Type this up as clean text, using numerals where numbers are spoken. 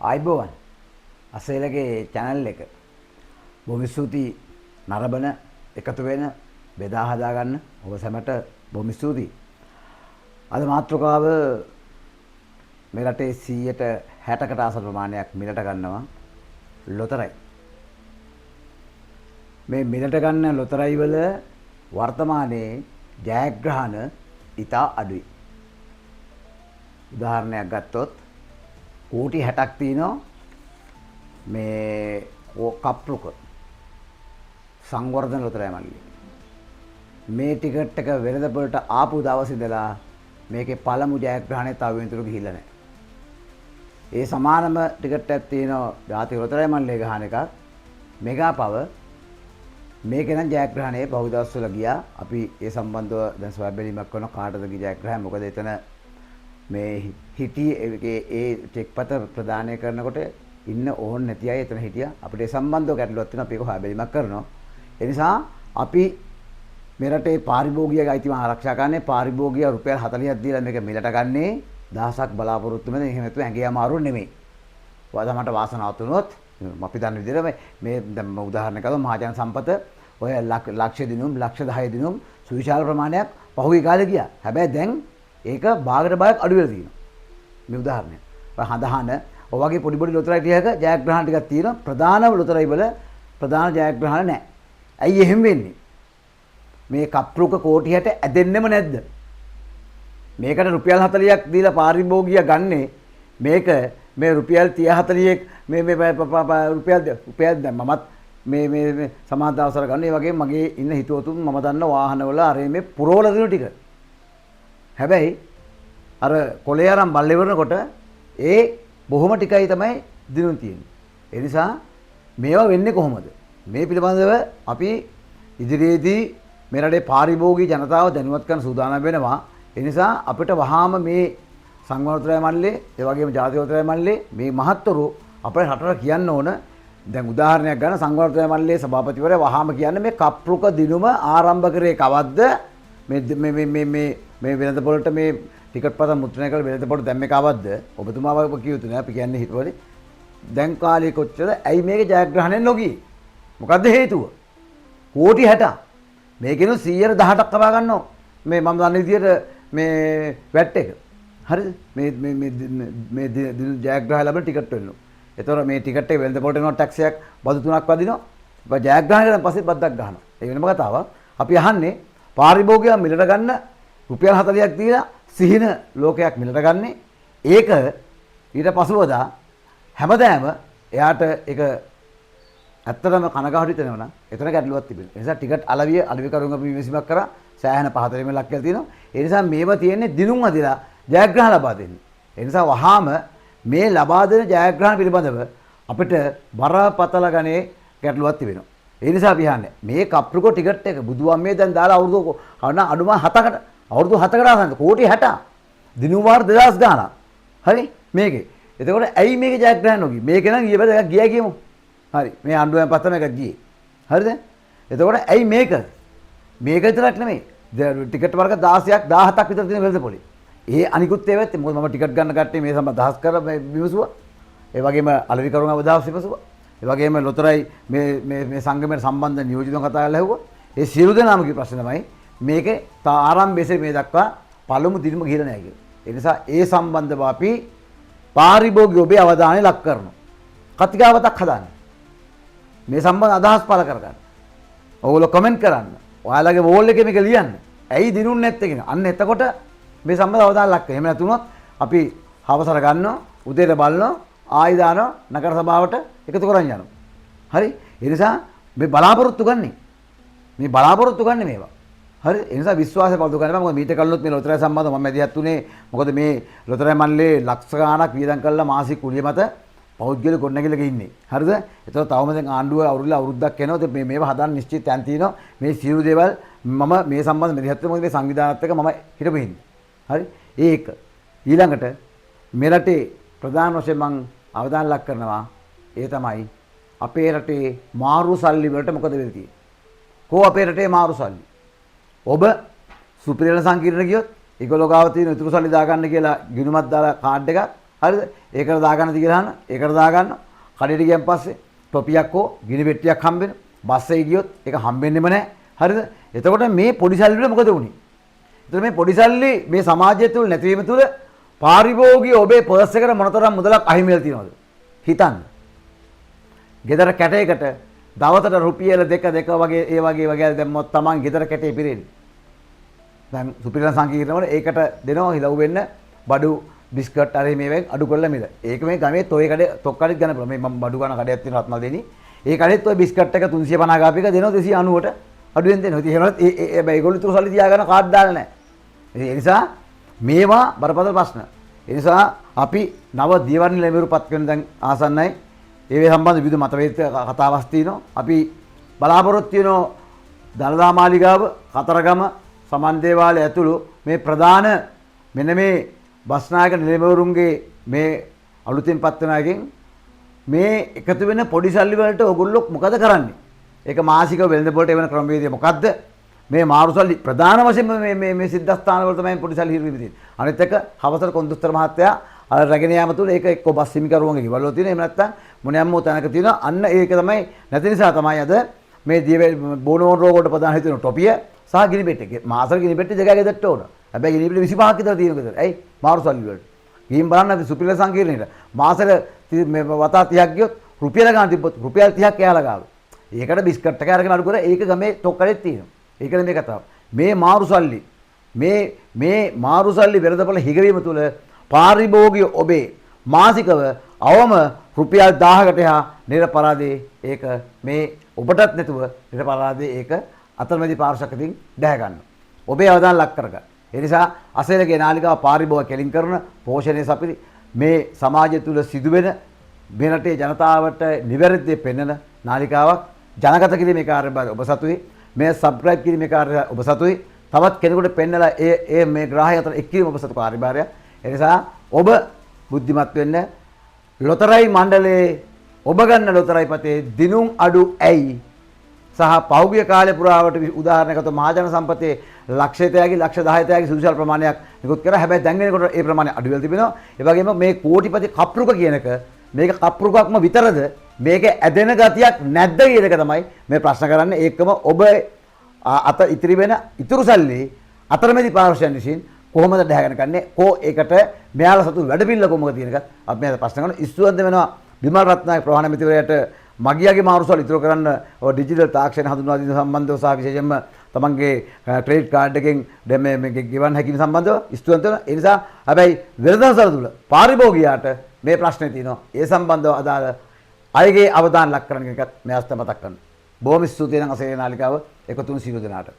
ආයිබෝවන් අසේලගේ channel එක බොහොම ස්තුතියි නරඹන එකතු වෙන බෙදා හදා ගන්න ඔබ සැමට බොහොම ස්තුතියි. අද මාතෘකාව මේ රටේ 160කට ආසන්න ප්‍රමාණයක් මිලට ගන්නවා ලොතරැයි. මේ මිලට ගන්න ලොතරැයි වල වර්තමානයේ ජයග්‍රහණ ඉතා අඩුයි. උදාහරණයක් ගත්තොත් කෝටි 60ක් තියෙනවා මේ කප්රුක සංවර්ධන ලොතරැයි මල්ලි. මේ ටිකට් එක වෙළඳපොළට ආපු දවසේ ඉඳලා මේකේ පළමු ජයග්‍රහණය තව වෙනතුරු ගිහිල්ලා නැහැ. ඒ සමානම ටිකට් එකක් තියෙනවා ජාතික ලොතරැයි මල්ලේ ගහන එකක් මෙගා පව මේකේ නම් ජයග්‍රහණයේ බහුව දවස්වල ගියා. අපි ඒ සම්බන්ධව දැන් සොයා බැලීමක් කරන කාටද ගිය ජයග්‍රහණය මොකද එතන මේ හිටියේ ඒ චෙක්පත ප්‍රදානය කරනකොට ඉන්න ඕන් නැති අය එතන හිටියා. අපිට ඒ සම්බන්ධව ගැටලුවක් තියෙනවා. අපි ඒක හොයා බැලීමක් කරනවා. ඒ නිසා අපි මේ රටේ පාරිභෝගික අයිතිම ආරක්ෂා කරන්නේ පාරිභෝගික රුපියල් 40ක් දීලා මේක මිලට ගන්නේ දහසක් බලාපොරොත්තු වෙන එහෙම නැතුව ඇඟේ අමාරු නෙමෙයි. ඔයාලා මට වාසනාවක් තුනොත් අපි දන්න විදිහට මේ දැන් උදාහරණයක් ගමු මහජන සම්පත ඔය ලක්ෂ දිනුම් ලක්ෂ 10 දිනුම් සුවිශාල ප්‍රමාණයක් පහුගිය කාලේ ගියා. හැබැයි දැන් ඒක භාගයට භාගයක් අඩු වෙලා තියෙනවා. මේ උදාහරණය. ඔය හඳහන ඔය වගේ පොඩි පොඩි ලොතරැයි ටිකක ජයග්‍රහණ ටිකක් තියෙනවා. ප්‍රධාන ලොතරැයි වල ප්‍රධාන ජයග්‍රහණ නැහැ. ඇයි එහෙම වෙන්නේ? මේ කප්රුක කෝටි 60 ඇදෙන්නෙම නැද්ද? මේකට රුපියල් 40ක් දීලා පාරිභෝගිය ගන්නේ මේක මේ රුපියල් 30 40ක් මේ රුපියල් දැන් මමත් මේ සමාජ අවසර ගන්න. ඒ වගේම මගේ ඉන්න හිතවතුන් මම දන්න වාහනවල අර මේ පුරවල දිනු ටික. හැබැයි අර කොලේ අරන් බල්ලේ වරනකොට ඒ බොහොම ටිකයි තමයි දිනුම් තියෙන්නේ. ඒ නිසා මේවා වෙන්නේ කොහොමද? මේ පිළිබඳව අපි ඉදිරියේදී මේ රටේ පාරිභෝගික ජනතාව දැනුවත් කරන සූදානම් වෙනවා. ඒ නිසා අපිට වහාම මේ සංවර්ධන ලොතරැයි මල්ලේ ඒ වගේම ජාතික ලොතරැයි මල්ලේ මේ මහත්වරු අපේ රටට කියන්න ඕන. දැන් උදාහරණයක් ගන්න සංවර්ධන ලොතරැයි මල්ලේ සභාපතිවරයා වහාම කියන්නේ මේ කප්රුක දිනුම ආරම්භ කරේ කවද්ද? මේ වෙළඳපොළට මේ ටිකට් පත මුද්‍රණය කරලා වෙළඳපොළට දැම්මේ කවද්ද? ඔබතුමා වගේ කියුතු නෑ අපි කියන්නේ හිතුවනේ. දැන් කාලේ කොච්චර ඇයි මේකේ ජයග්‍රහණයෙන් නොගියේ? මොකද්ද හේතුව? කෝටි 60ක් මේකෙනු 118ක් කපා ගන්නවා. මේ මම දන්න විදියට මේ වැට් එක. හරිද? මේ ජයග්‍රහණ ලැබෙන ටිකට් වෙනවා. ඒතකොට මේ ටිකට් එක වෙළඳපොළට එනවා ටැක්ස් එකක් බදු 3ක් වදිනවා. ජයග්‍රහණ කරන් පස්සේ බද්දක් ගන්නවා. ඒ වෙනම කතාවක්. අපි අහන්නේ පාරිභෝගිකයන් මිලට ගන්න රුපියල් 40ක් දීලා සිහින ලෝකයක් මිලට ගන්නේ. ඒක ඊට පසුවදා හැමදාම එයාට ඒක ඇත්තටම කනගාටු හිතෙනවා නම් එතන ගැටලුවක් තිබෙනවා. ඒ නිසා ටිකට් අලෙවි කරුන් අපි විමසීමක් කරා සෑහෙන පහතරෙම ලක් කියලා තියෙනවා. ඒ නිසා මේවා තියෙන්නේ දිනුම් අදිලා ජයග්‍රහණ ලබා දෙන්නේ. ඒ නිසා වහාම මේ ලබා දෙන ජයග්‍රහණ පිළිබඳව අපිට බරපතල ගණේ ගැටලුවක් තිබෙනවා. ඒ නිසා අපි අහන්නේ මේ කප්රුකෝ ටිකට් එක බුදුවම්මේ දැන් දාලා අවුරුදු අඩුම 7කට අවුරුදු 7කට ආසන්න කෝටි 60 දිනුම් වාර 2000 ගාණක්. හරි මේකේ. එතකොට ඇයි මේකේ ජයග්‍රහණ නොගියේ? මේක නම් ඊයේ බද ගියා කියමු. හරි මේ ආණ්ඩුවෙන් පස්සේ මේක ගියේ. හරිද? එතකොට ඇයි මේක? මේක විතරක් නෙමෙයි. ටිකට් වර්ග 16ක් 17ක් විතර තියෙන වෙළඳපොළේ. ඒ අනිකුත් ඒවත් මොකද මම ටිකට් ගන්න කට්ටිය මේ සම්බන්ධ දහස් කර විමසුවා. ඒ වගේම අලෙවි කරුණ අවදාස් විමසුවා. ඒ වගේම ලොතරැයි මේ සංගමයට සම්බන්ධ නියෝජිතව කතා කරලා ඇහුවා. ඒ සියලු දෙනාම කිව්ව ප්‍රශ්න තමයි මේකේ ආරම්භයේ මේ දක්වා පළමු දිනම ගිහිලා නැහැ කියලා. ඒ නිසා ඒ සම්බන්ධව අපි පාරිභෝගික ඔබේ අවධානය ලක් කරනවා. කතිකාවතක් හදාන්න. මේ සම්බන්ධ අදහස් පළ කරගන්න. ඔයගොල්ලෝ කමෙන්ට් කරන්න. ඔයාලගේ වෝල් එකේ මේක ලියන්න. ඇයි දිනුන්නේ නැත්තේ කියන. අන්න එතකොට මේ සම්බන්ධ අවධානය ලක් කරනවා. එහෙම නැතුනොත් අපි හවසට ගන්නවා, උදේට බලනවා, ආයි දානවා, නගර සභාවට එකතු කරන් යනවා. හරි? ඒ නිසා මේ බලාපොරොත්තු ගන්න. මේ බලාපොරොත්තු ගන්න මේවා. හරි? ඒ නිසා විශ්වාසය පවතු ගන්න බෑ. මොකද මීට කලිනුත් මේ ලොතරැයි සම්බන්ධව මම මැදිහත් උනේ. මොකද මේ ලොතරැයි මණ්ඩලයේ ලක්ෂ ගාණක් වියදම් කරලා මාසික කුලිය මත පෞද්ගලික ගොඩනැගිල්ලක ඉන්නේ. හරිද? ඒතකොට තවම දැන් ආණ්ඩුව අවුරුද්දක් යනවා. ඉතින් මේවා හදන්න නිශ්චිත තැන් තියෙනවා. මේ සියලු දේවල් මම මේ සම්බන්ධ මැදිහත් වෙනවා. මොකද මේ සංවිධානයත් එක්ක මම හිටපු හින්දා. හරි? ඒක ඊළඟට මේ රටේ ප්‍රධාන වශයෙන් මම අවධානය ලක් කරනවා. ඒ තමයි අපේ රටේ මාරු සල්ලි වලට මොකද වෙලා තියෙන්නේ? කො අපේ රටේ මාරු සල්ලි? ඔබ සුපිරියන සංකීර්ණ ගියොත් ඒගොල්ලෝ ගාව තියෙන ඉතුරු සල්ලි දාගන්න කියලා ගිණුමක් දාලා කාඩ් එකක් හරිද? ඒකට දාගන්න දිගහන ඒකට දාගන්න. කඩේට ගියන් පස්සේ ටොපියක් හෝ ගිනි පෙට්ටියක් හම්බ වෙන. බස් එකේ ගියොත් ඒක හම්බෙන්නෙම නැහැ. හරිද? එතකොට මේ පොඩි සල්ලි වල මොකද වුනේ? එතකොට මේ පොඩි සල්ලි මේ සමාජය තුළ නැතිවීම තුළ පාරිභෝගික ඔබේ පර්ස් එකට මොනතරම් මුදලක් අහිමි වෙලා තියෙනවද? හිතන්න. ගෙදර කැටයකට දවසට රුපියල 2 වගේ දැම්මොත් Taman ගෙදර කැටේ පිරෙන්නේ. දැන් සුපිරිලන් සංකීර්ණවල ඒකට දෙනවා හිලව් වෙන්න බඩු බිස්කට් අර මේවෙන් අඩු කරලා මිල. ඒක මේ ගමේ toy කඩේ තොක් කඩේත් ගන්න පුළුවන්. මේ මම බඩු ගන්න කඩයක් තියෙනවා රත්නල් දෙනි. ඒ කඩේත් ඔය බිස්කට් එක 350 ගාප එක දෙනවා 290ට අඩුවෙන් දෙනවා. ඉතින් එහෙමවත් ඒ ඒගොල්ලෝ ඉතුරු සල්ලි තියාගන්න කාඩ් දාලා නැහැ. ඒ නිසා මේවා බරපතල ප්‍රශ්න. ඒ නිසා අපි නව දියවර්ණ ලැබෙරුපත් වෙන දැන් ආසන්නයි. ඒ සම්බන්ධ විවිධ මතවේද කතාවක් තියෙනවා. අපි බලාපොරොත්තු වෙනවා දළදා මාලිගාව, කතරගම, සමන් දේවාලය ඇතුළු මේ ප්‍රධාන මෙන්න මේ බස්නායක නිලමවරුන්ගේ මේ අලුතෙන් පත් වෙන එකෙන් මේ එකතු වෙන පොඩි සල්ලි වලට ඔයගොල්ලෝ මොකද කරන්නේ? ඒක මාසික වෙළඳ පොලට එවන ක්‍රමවේදය මොකද්ද? මේ මාරු සල්ලි ප්‍රධාන වශයෙන්ම මේ සිද්ධාස්ථාන වල තමයි පොඩි සල්ලි හිරිවි තියෙන්නේ. අනිත් එක හවසට කොන්දුස්තර මහත්තයා අර රැගෙන යාම තුල ඒක එක්ක බස් හිමිකරුවන්ගේ ගෙවල් වල තියෙන. එහෙම නැත්නම් මොනියම්මෝ තැනක තියෙනවා. අන්න ඒක තමයි නැති නිසා තමයි අද මේ බෝනෝන් රෝග වලට ප්‍රධාන හේතුව टॉपिය සහ ගිනි පෙට්ටිය. මාසෙක ගිනි පෙට්ටිය දෙකක් ගෙදරට ඕන. හැබැයි ගිනි පෙට්ටිය 25ක් විතර තියෙන ගෙදර. ඇයි? මාරු සල්ලි වලට. ගිහින් බලන්න අපි සුපිරිල සංකීර්ණයට මාසෙට මේ වතා 30ක් ගියොත් රුපියල ගන්න තිබ්බොත් රුපියල් 30ක් එයාලා ගාව. ඒකට බිස්කට් එක අරගෙන අඩු කරලා ඒක ගමේ ටොක් කරේ තියෙනවා. ඒකනේ මේ කතාව. මේ මාරු සල්ලි මේ මාරු සල්ලි වෙළඳපොළ හිගවීම තුළ පාරිභෝගික ඔබේ මාසිකව අවම රුපියල් 1000කට එහා නිරපරාදේ ඒක මේ ඔබටත් නැතුව නිරපරාදේ ඒක අතරමැදි පාර්ශවකකින් දැහැ ගන්න. ඔබේ අවධානය ලක් කරගන්න. ඒ නිසා අසේලගේ නාලිකාව පාරිභෝගික කෙලින් කරන පෝෂණය සපිරි මේ සමාජය තුළ සිදුවෙන මේ රටේ ජනතාවට නිවැරදි පෙන්වන නාලිකාවක් ජනගත කිරීමේ කාර්යභාරය ඔබ සතුයි. මේ සබ්ස්ක්‍රයිබ් කිරීමේ කාර්යය ඔබ සතුයි. තවත් කෙනෙකුට පෙන්නලා ඒ මේ ග්‍රාහය අතර එක් කිරීම ඔබ සතු කාර්යභාරය. ඒ නිසා ඔබ බුද්ධිමත් වෙන්න ලොතරැයි මණ්ඩලයේ ඔබ ගන්න ලොතරැයි පතේ දිනුම් අඩු ඇයි සහ පෞගිය කාලය පුරාවට උදාහරණයකට මහජන සම්පතේ ලක්ෂයතයගේ ලක්ෂ 10තයගේ සුදුසල් ප්‍රමාණයක් නිකුත් කරා. හැබැයි දැන් වෙනකොට ඒ ප්‍රමාණය අඩු වෙලා තිබෙනවා. ඒ වගේම මේ කෝටිපති කප්රුක කියන එක මේක කප්රුකක්ම විතරද මේක ඇදෙන ගතියක් නැද්ද කියන එක තමයි මේ ප්‍රශ්න කරන්නේ. ඒකම ඔබ අත ඉතිරි වෙන ඉතුරු සල්ලි අතරමැදි පාර්ශ්වයන් විසින් කොහොමද දැහැගෙන ගන්නේ? කෝ ඒකට මෙයාලා සතු වැඩ පිළිල කොහොමද කියන එකත් අපි මේ ප්‍රශ්න කරනවා. ඉස්සුවන්ද වෙනවා විමල් රත්නායක ප්‍රවාහන මිතුරයට මගියාගේ මාරුසල් ඉතුරු කරන්න ඔය ඩිජිටල් තාක්ෂණ හඳුන්වා දීම සම්බන්ධව සහ විශේෂයෙන්ම තමන්ගේ ක්‍රෙඩිට් කාඩ් එකෙන් දැන් මේ ගෙවන්න හැකියි සම්බන්ධව ඉස්තුවන්ත වෙනවා. ඒ නිසා හැබැයි වෙළඳසල් තුල පාරිභෝගිකයාට මේ ප්‍රශ්නේ තියෙනවා. ඒ සම්බන්ධව අදාළ අයගේ අවධානය ලක් කරන එකත් මේ අවස්ථාව මතක් කරනවා. බොහොම ස්තුතියි නම් අසේනාලිකාව 1 3 සියලු දෙනාට.